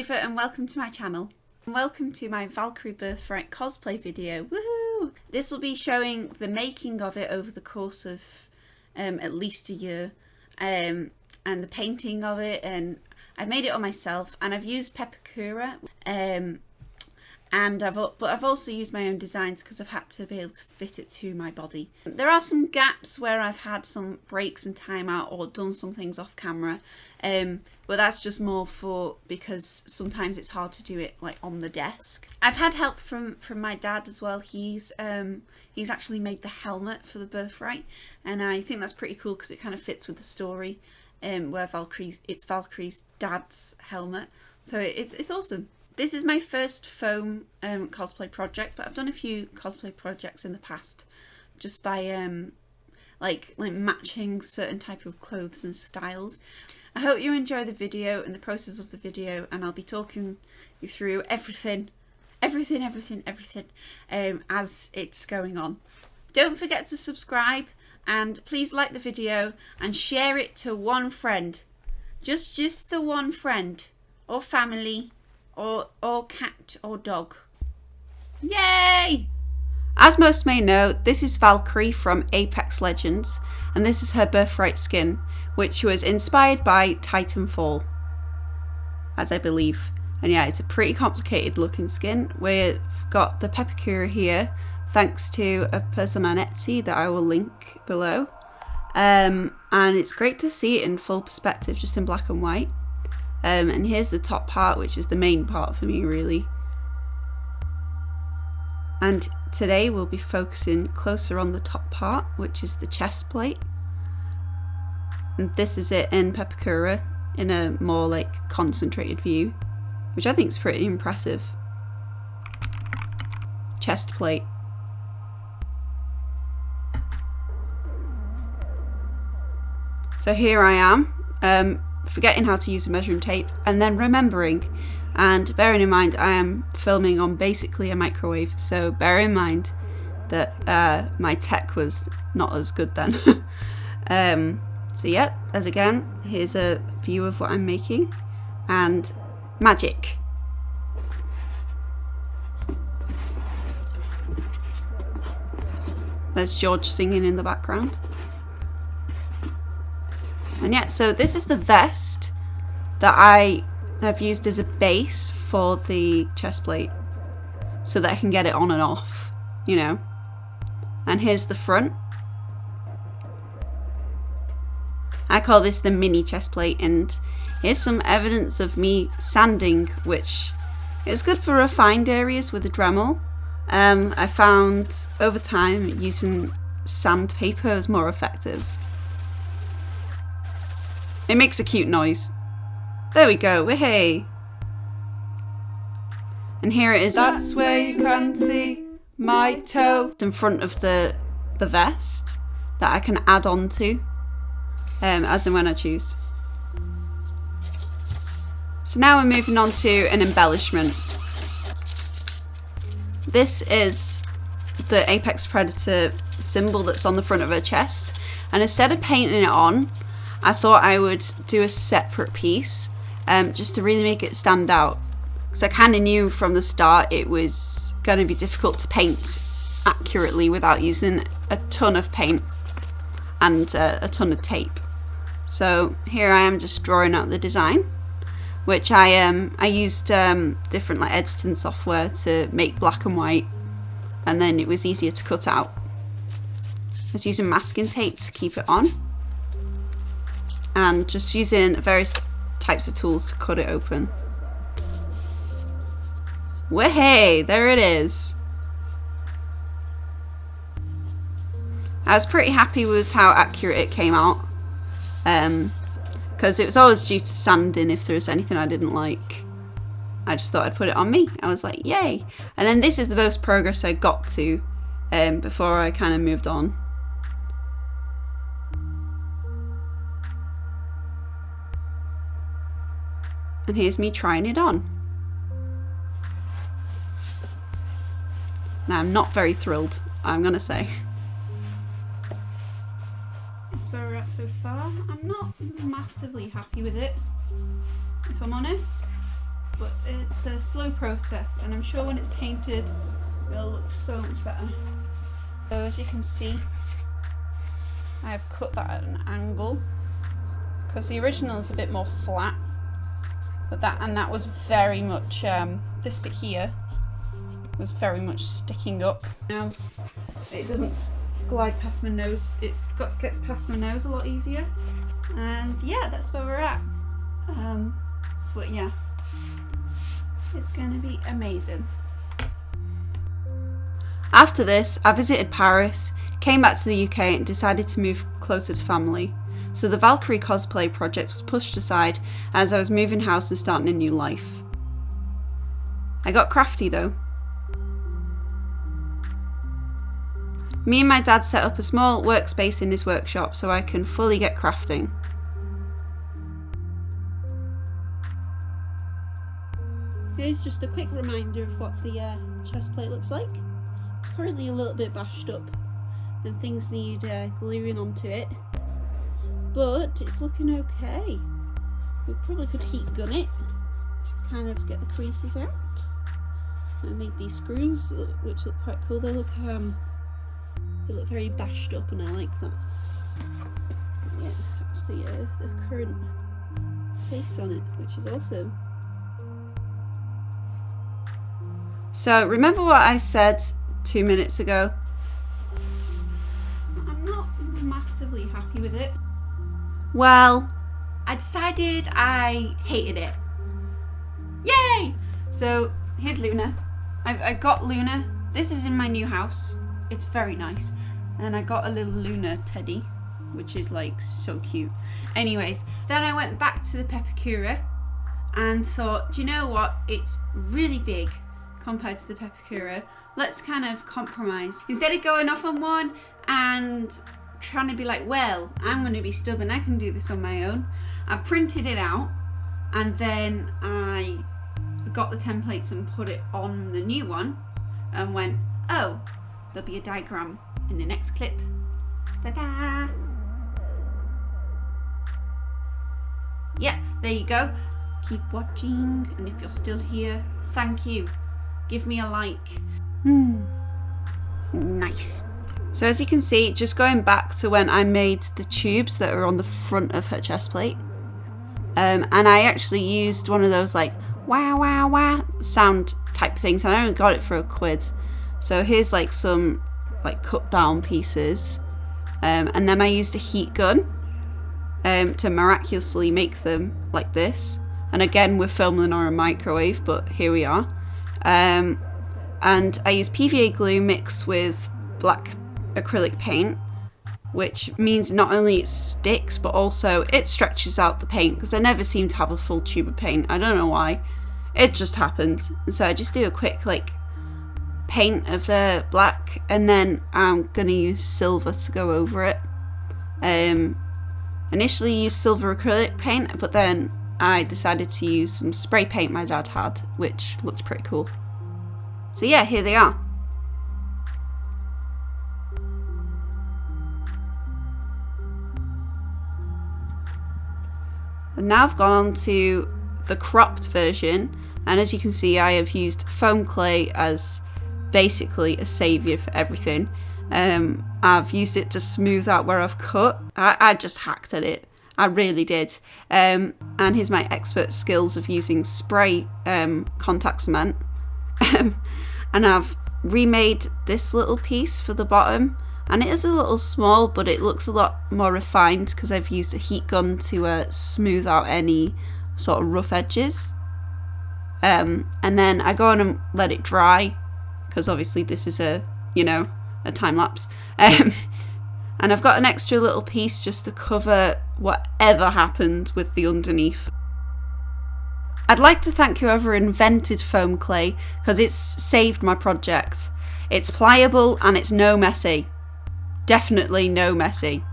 NaomiEaivva and welcome to my channel. And welcome to my Valkyrie Birthright cosplay video. Woohoo! This will be showing the making of it over the course of at least a year, and the painting of it, and I've made it all myself, and I've used Pepakura, but I've also used my own designs because I've had to be able to fit it to my body. There are some gaps where I've had some breaks and time out or done some things off camera, but that's just more because sometimes it's hard to do it like on the desk. I've had help from my dad as well. He's actually made the helmet for the Birthright, and I think that's pretty cool because it kind of fits with the story, where it's Valkyrie's dad's helmet, so it's awesome. This is my first foam cosplay project, but I've done a few cosplay projects in the past, just by like matching certain type of clothes and styles. I hope you enjoy the video and the process of the video, and I'll be talking you through everything as it's going on. Don't forget to subscribe, and please like the video and share it to one friend, just the one friend or family. Or cat or dog. Yay! As most may know, this is Valkyrie from Apex Legends, and this is her Birthright skin, which was inspired by Titanfall, as I believe. And yeah, it's a pretty complicated looking skin. We've got the Pepakura here, thanks to a person on Etsy that I will link below. And it's great to see it in full perspective, just in black and white. And here's the top part, which is the main part for me really. And today we'll be focusing closer on the top part, which is the chest plate. And this is it in Pepakura in a more like concentrated view, which I think is pretty impressive. Chest plate. So here I am. Forgetting how to use a measuring tape and then remembering, and bearing in mind I am filming on basically a microwave, so bear in mind that my tech was not as good then. So yeah, as again, here's a view of what I'm making, and magic. There's George singing in the background. And yeah, so this is the vest that I have used as a base for the chest plate, so that I can get it on and off, you know. And here's the front. I call this the mini chest plate, and here's some evidence of me sanding, which is good for refined areas with a Dremel. I found over time using sandpaper is more effective. It makes a cute noise. There we go, wahey! And here it is. That's where you can see my toe. In front of the vest that I can add on to, as and when I choose. So now we're moving on to an embellishment. This is the Apex Predator symbol that's on the front of her chest, and instead of painting it on, I thought I would do a separate piece, just to really make it stand out. Because I kind of knew from the start it was going to be difficult to paint accurately without using a ton of paint and a ton of tape. So here I am just drawing out the design, which I used different like editing software to make black and white, and then it was easier to cut out. I was using masking tape to keep it on, and just using various types of tools to cut it open. Wahey! There it is! I was pretty happy with how accurate it came out, because it was always due to sanding if there was anything I didn't like. I just thought I'd put it on me. I was like, yay! And then this is the most progress I got to before I kind of moved on. And here's me trying it on. Now I'm not very thrilled, I'm gonna say. That's where we're at so far. I'm not massively happy with it, if I'm honest. but it's a slow process, and I'm sure when it's painted it'll look so much better. So as you can see, I've cut that at an angle because the original is a bit more flat, but that was very much this bit here was very much sticking up. Now it doesn't glide past my nose, it gets past my nose a lot easier, and yeah, that's where we're at. But yeah, it's gonna be amazing. After this, I visited Paris, came back to the UK and decided to move closer to family. So the Valkyrie Cosplay project was pushed aside as I was moving house and starting a new life. I got crafty though. Me and my dad set up a small workspace in his workshop so I can fully get crafting. Here's just a quick reminder of what the chest plate looks like. It's currently a little bit bashed up and things need gluing onto it, but it's looking okay. We probably could heat gun it, kind of get the creases out. I made these screws which look quite cool. They look very bashed up and I like that. Yeah, that's the current face on it, which is awesome. So remember what I said 2 minutes ago? I'm not massively happy with it. Well, I decided I hated it. Yay! So here's Luna. I got Luna. This is in my new house. It's very nice. And I got a little Luna teddy, which is like so cute. Anyways, then I went back to the Pepakura and thought, do you know what? It's really big compared to the Pepakura. Let's kind of compromise. Instead of going off on one and trying to be like, well, I'm going to be stubborn, I can do this on my own, I printed it out and then I got the templates and put it on the new one and went, oh, there'll be a diagram in the next clip. Ta-da! Yeah, there you go. Keep watching, and if you're still here, thank you. Give me a like. Nice. So as you can see, just going back to when I made the tubes that are on the front of her chest plate, and I actually used one of those like wow wow wow sound type things, and I only got it for £1. So here's like some like cut down pieces, and then I used a heat gun to miraculously make them like this. And again, we're filming on a microwave, but here we are. And I use PVA glue mixed with black acrylic paint, which means not only it sticks, but also it stretches out the paint, because I never seem to have a full tube of paint. I don't know why. It just happens. And so I just do a quick like paint of the black, and then I'm gonna use silver to go over it. Initially used silver acrylic paint, but then I decided to use some spray paint my dad had, which looked pretty cool. So yeah, here they are. And now I've gone on to the cropped version, and as you can see, I have used foam clay as basically a saviour for everything. I've used it to smooth out where I've cut. I just hacked at it. I really did. And here's my expert skills of using spray contact cement. And I've remade this little piece for the bottom, and it is a little small, but it looks a lot more refined because I've used a heat gun to smooth out any sort of rough edges. And then I go on and let it dry, because obviously this is a time lapse. And I've got an extra little piece just to cover whatever happened with the underneath. I'd like to thank whoever invented foam clay, because it's saved my project. It's pliable and it's no messy. Definitely no messy.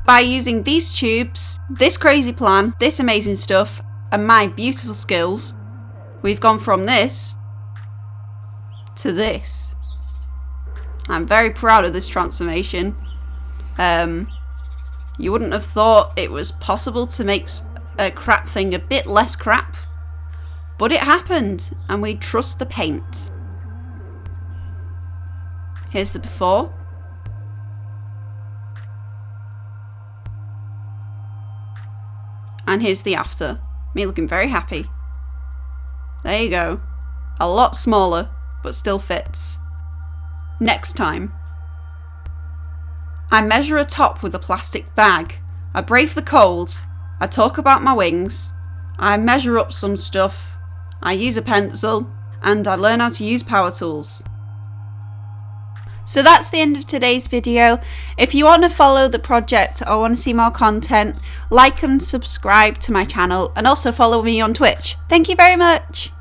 By using these tubes, this crazy plan, this amazing stuff, and my beautiful skills, we've gone from this to this. I'm very proud of this transformation. You wouldn't have thought it was possible to make a crap thing a bit less crap, But it happened, and we trust the paint. Here's the before. And here's the after. Me looking very happy. There you go. A lot smaller, but still fits. Next time. I measure a top with a plastic bag. I brave the cold. I talk about my wings. I measure up some stuff. I use a pencil. And I learn how to use power tools. So that's the end of today's video. If you want to follow the project or want to see more content, like and subscribe to my channel, and also follow me on Twitch. Thank you very much.